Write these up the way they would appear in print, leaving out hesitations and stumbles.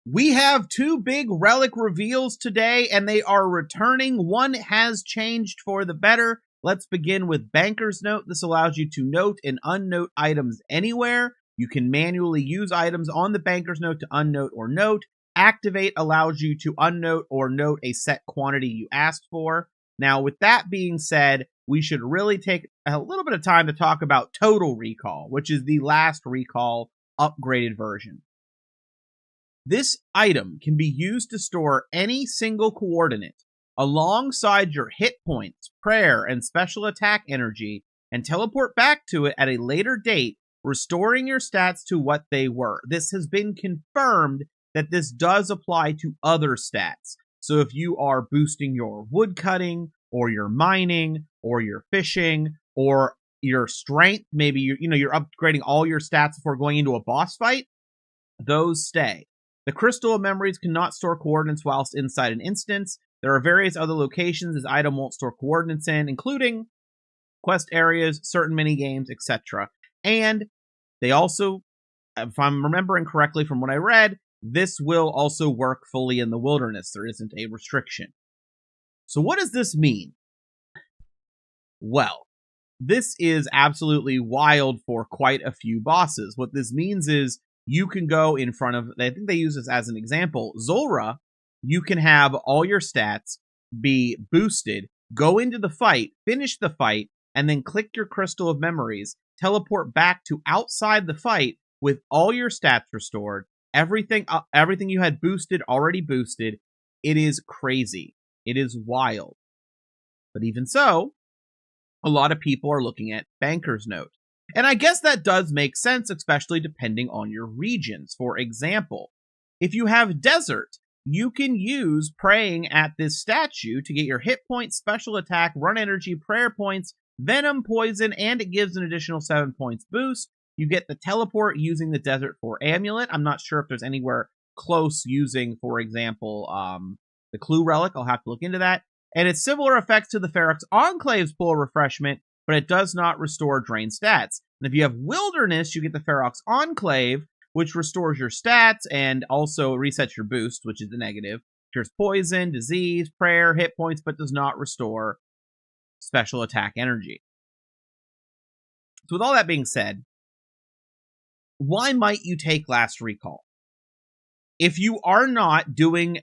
We have two big relic reveals today, and they are returning. One has changed for the better. Let's begin with Banker's Note. This allows you to note and unnote items anywhere. You can manually use items on the Banker's Note to unnote or note. Activate allows you to unnote or note a set quantity you asked for. Now, with that being said, we should really take a little bit of time to talk about Total Recall, which is the last recall upgraded version. This item can be used to store any single coordinate alongside your hit points, prayer, and special attack energy, and teleport back to it at a later date, restoring your stats to what they were. This has been confirmed that this does apply to other stats. So if you are boosting your woodcutting, or your mining, or your fishing, or your strength, maybe you're upgrading all your stats before going into a boss fight, those stay. The Crystal of Memories cannot store coordinates whilst inside an instance. There are various other locations this item won't store coordinates in, including quest areas, certain minigames, etc. And they also, if I'm remembering correctly from what I read, this will also work fully in the wilderness. There isn't a restriction. So what does this mean? Well, this is absolutely wild for quite a few bosses. What this means is you can go in front of, I think they use this as an example, Zulrah. You can have all your stats be boosted, go into the fight, finish the fight, and then click your Crystal of Memories, teleport back to outside the fight with all your stats restored, everything you had boosted already boosted. It is crazy. It is wild. But even so, a lot of people are looking at Banker's Note. And I guess that does make sense, especially depending on your regions. For example, if you have desert, you can use praying at this statue to get your hit points, special attack, run energy, prayer points, venom, poison, and it gives an additional 7 points boost. You get the teleport using the desert for amulet. I'm not sure if there's anywhere close using, for example, the clue relic. I'll have to look into that. And it's similar effects to the Ferox Enclave's Pool of Refreshment, but it does not restore drained stats. And if you have Wilderness, you get the Ferox Enclave, which restores your stats and also resets your boost, which is the negative. Cures poison, disease, prayer, hit points, but does not restore special attack energy. So with all that being said, why might you take Last Recall? If you are not doing,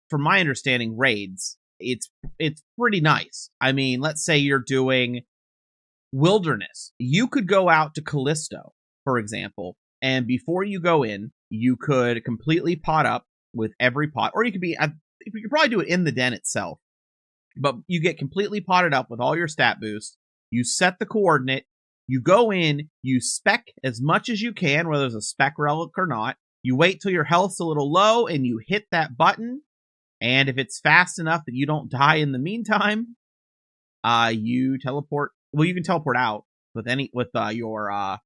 from my understanding, raids, it's pretty nice. I mean, let's say you're doing Wilderness. You could go out to Callisto, for example, and before you go in, you could completely pot up with every pot, or you could probably do it in the den itself, but you get completely potted up with all your stat boosts. You set the coordinate, you go in, you spec as much as you can, whether there's a spec relic or not. You wait till your health's a little low, and you hit that button. And if it's fast enough that you don't die in the meantime, you teleport. Well, you can teleport out with your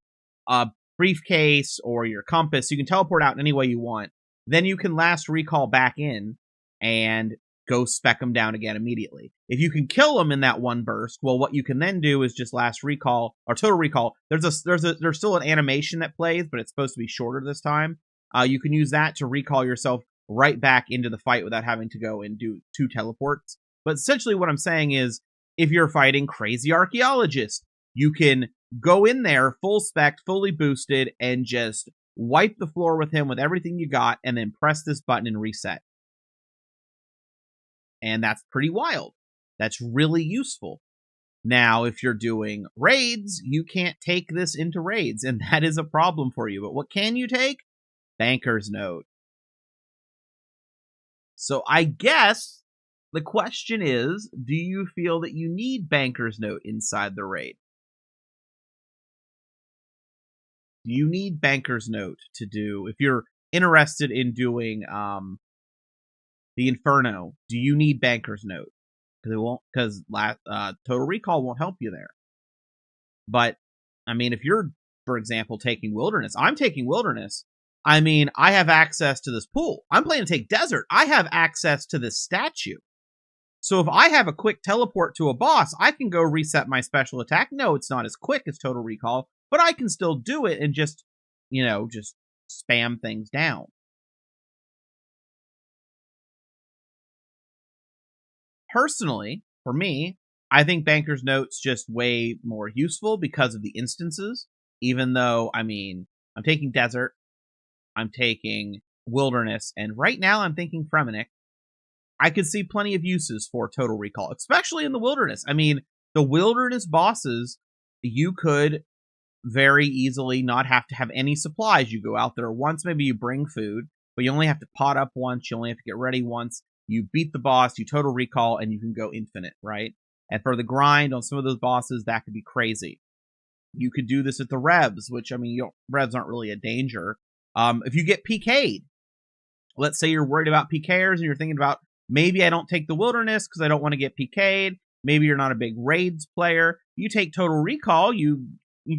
briefcase or your compass. You can teleport out any way you want. Then you can last recall back in and go spec them down again immediately. If you can kill them in that one burst, well, what you can then do is just last recall or total recall. There's still an animation that plays, but it's supposed to be shorter this time. You can use that to recall yourself right back into the fight without having to go and do 2 teleports. But essentially what I'm saying is, if you're fighting Crazy Archaeologist, you can go in there full spec, fully boosted, and just wipe the floor with him with everything you got, and then press this button and reset. And that's pretty wild. That's really useful. Now, if you're doing raids, you can't take this into raids, and that is a problem for you. But what can you take? Banker's Note. So I guess the question is, do you feel that you need Banker's Note inside the raid? Do you need Banker's Note to do, if you're interested in doing the Inferno, do you need Banker's Note? Because Total Recall won't help you there. But, I mean, if you're, for example, taking Wilderness, I'm taking Wilderness. I mean, I have access to this pool. I'm planning to take Desert. I have access to this statue. So if I have a quick teleport to a boss, I can go reset my special attack. No, it's not as quick as Total Recall, but I can still do it and just spam things down. personally, for me, I think Banker's Note's just way more useful because of the instances. Even though, I mean, I'm taking Desert, I'm taking Wilderness, and right now I'm thinking Fremenic. I could see plenty of uses for Total Recall, especially in the Wilderness. I mean, the Wilderness bosses, you could very easily not have to have any supplies. You go out there once, maybe you bring food, but you only have to pot up once, you only have to get ready once. You beat the boss, you Total Recall, and you can go infinite, right? And for the grind on some of those bosses, that could be crazy. You could do this at the Revs, which, I mean, Revs aren't really a danger. If you get PK'd, let's say you're worried about PKers and you're thinking about, maybe I don't take the Wilderness because I don't want to get PK'd. Maybe you're not a big raids player. You take Total Recall, you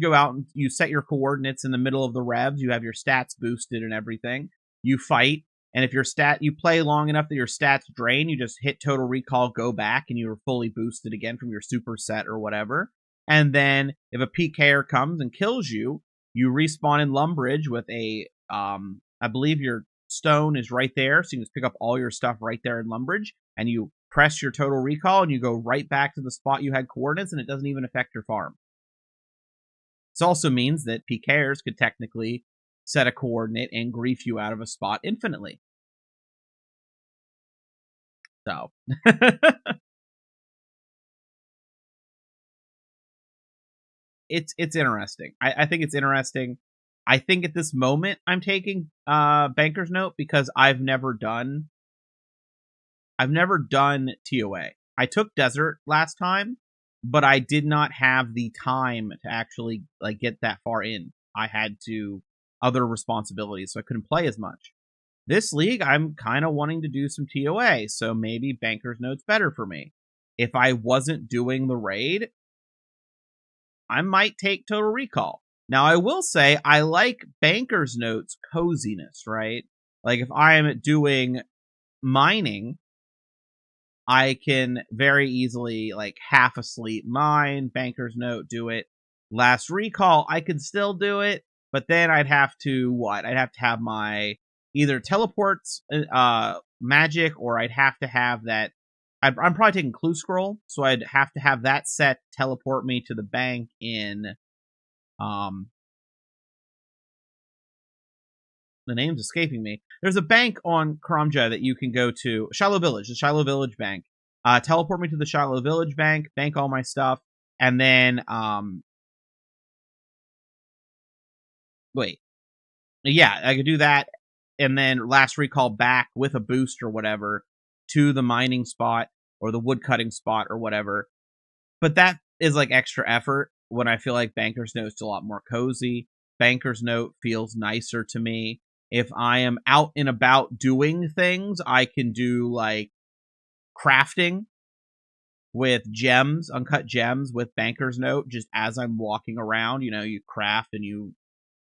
go out and you set your coordinates in the middle of the Revs. You have your stats boosted and everything. You fight, and if you play long enough that your stats drain, you just hit Total Recall, go back, and you're fully boosted again from your super set or whatever. And then if a PKer comes and kills you, you respawn in Lumbridge with a, I believe your stone is right there, so you can just pick up all your stuff right there in Lumbridge, and you press your Total Recall, and you go right back to the spot you had coordinates, and it doesn't even affect your farm. This also means that PKers could technically set a coordinate and grief you out of a spot infinitely. So it's interesting. I think it's interesting. I think at this moment I'm taking Banker's Note because I've never done TOA. I took Desert last time, but I did not have the time to actually like get that far in. I had to other responsibilities, so I couldn't play as much. This league, I'm kind of wanting to do some TOA, so maybe Banker's Note's better for me. If I wasn't doing the raid, I might take Total Recall. Now, I will say I like Banker's Note's coziness, right? Like if I am doing mining, I can very easily like half asleep mine, Banker's Note, do it. Last Recall, I could still do it, but then I'd have to what? I'd have to have my either teleports magic, or I'd have to have that. I'm probably taking Clue Scroll, so I'd have to have that set teleport me to the bank in the name's escaping me. There's a bank on Karamja that you can go to, Shiloh Village, the Shiloh Village Bank. Teleport me to the Shiloh Village Bank, bank all my stuff, and then wait. Yeah, I could do that, and then last recall back with a boost or whatever to the mining spot or the woodcutting spot or whatever. But that is like extra effort when I feel like Banker's Note is a lot more cozy. Banker's Note feels nicer to me. If I am out and about doing things, I can do like crafting with gems, uncut gems with Banker's Note, just as I'm walking around. You know, you craft and you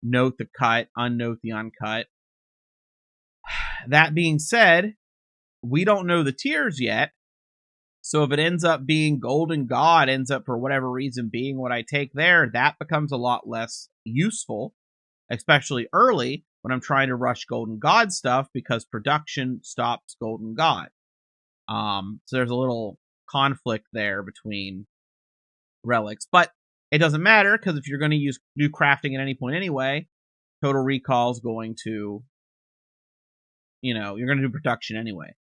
note the cut, unnote the uncut. That being said, we don't know the tiers yet. So if it ends up being Golden God, ends up for whatever reason being what I take there, that becomes a lot less useful, especially early when I'm trying to rush Golden God stuff because production stops Golden God. So there's a little conflict there between relics, but it doesn't matter because if you're going to do crafting at any point anyway, Total Recall is going to, you're going to do production anyway.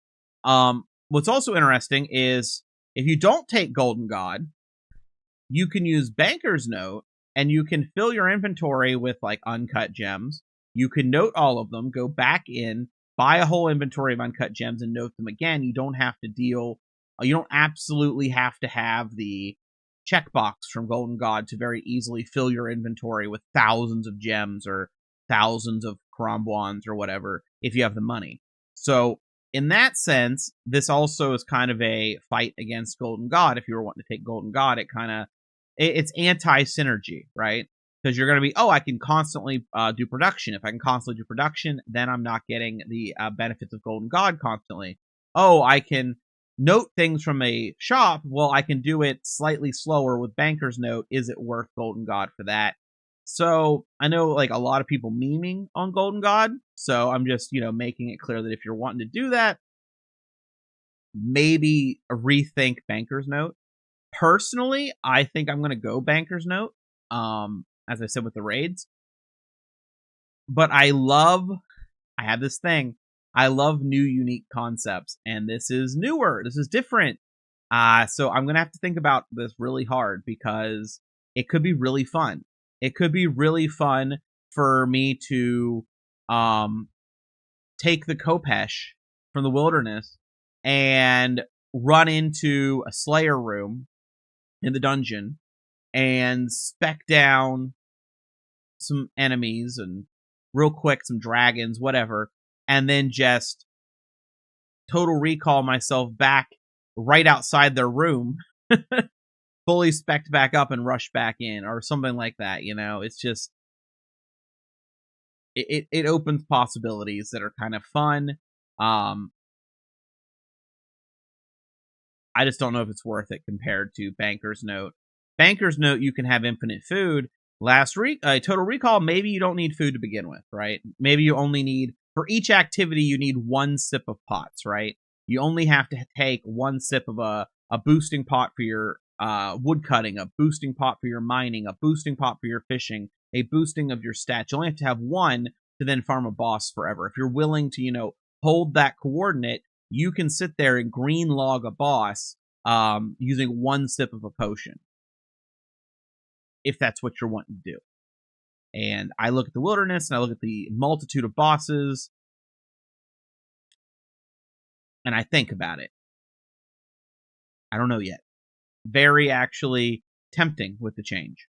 What's also interesting is if you don't take Golden God, you can use Banker's Note and you can fill your inventory with like uncut gems. You can note all of them, go back in, buy a whole inventory of uncut gems and note them again. You don't absolutely have to have the checkbox from Golden God to very easily fill your inventory with thousands of gems or thousands of Karambwans or whatever if you have the money. So in that sense, this also is kind of a fight against Golden God. If you were wanting to take Golden God, it's anti-synergy, right? Because you're going to be, I can constantly do production. If I can constantly do production, then I'm not getting the benefits of Golden God constantly. I can note things from a shop. Well, I can do it slightly slower with Banker's Note. Is it worth Golden God for that? So I know like a lot of people memeing on Golden God. So I'm just, making it clear that if you're wanting to do that, maybe rethink Banker's Note. Personally, I think I'm going to go Banker's Note, as I said with the raids. But I have this thing. I love new, unique concepts, and this is newer. This is different. So I'm going to have to think about this really hard because it could be really fun. It could be really fun for me to take the Kopesh from the wilderness and run into a Slayer room in the dungeon and spec down some enemies and real quick some dragons, whatever, and then just total recall myself back right outside their room, fully specced back up and rush back in, or something like that. It's just it opens possibilities that are kind of fun. I just don't know if it's worth it compared to Banker's Note. Banker's Note, you can have infinite food. Total Recall, maybe you don't need food to begin with, right? Maybe you only need, for each activity, you need one sip of pots, right? You only have to take one sip of a boosting pot for your wood cutting, a boosting pot for your mining, a boosting pot for your fishing, a boosting of your stats. You only have to have one to then farm a boss forever. If you're willing to, hold that coordinate, you can sit there and green log a boss using one sip of a potion, if that's what you're wanting to do. And I look at the wilderness and I look at the multitude of bosses and I think about it. I don't know yet. Very actually tempting with the change.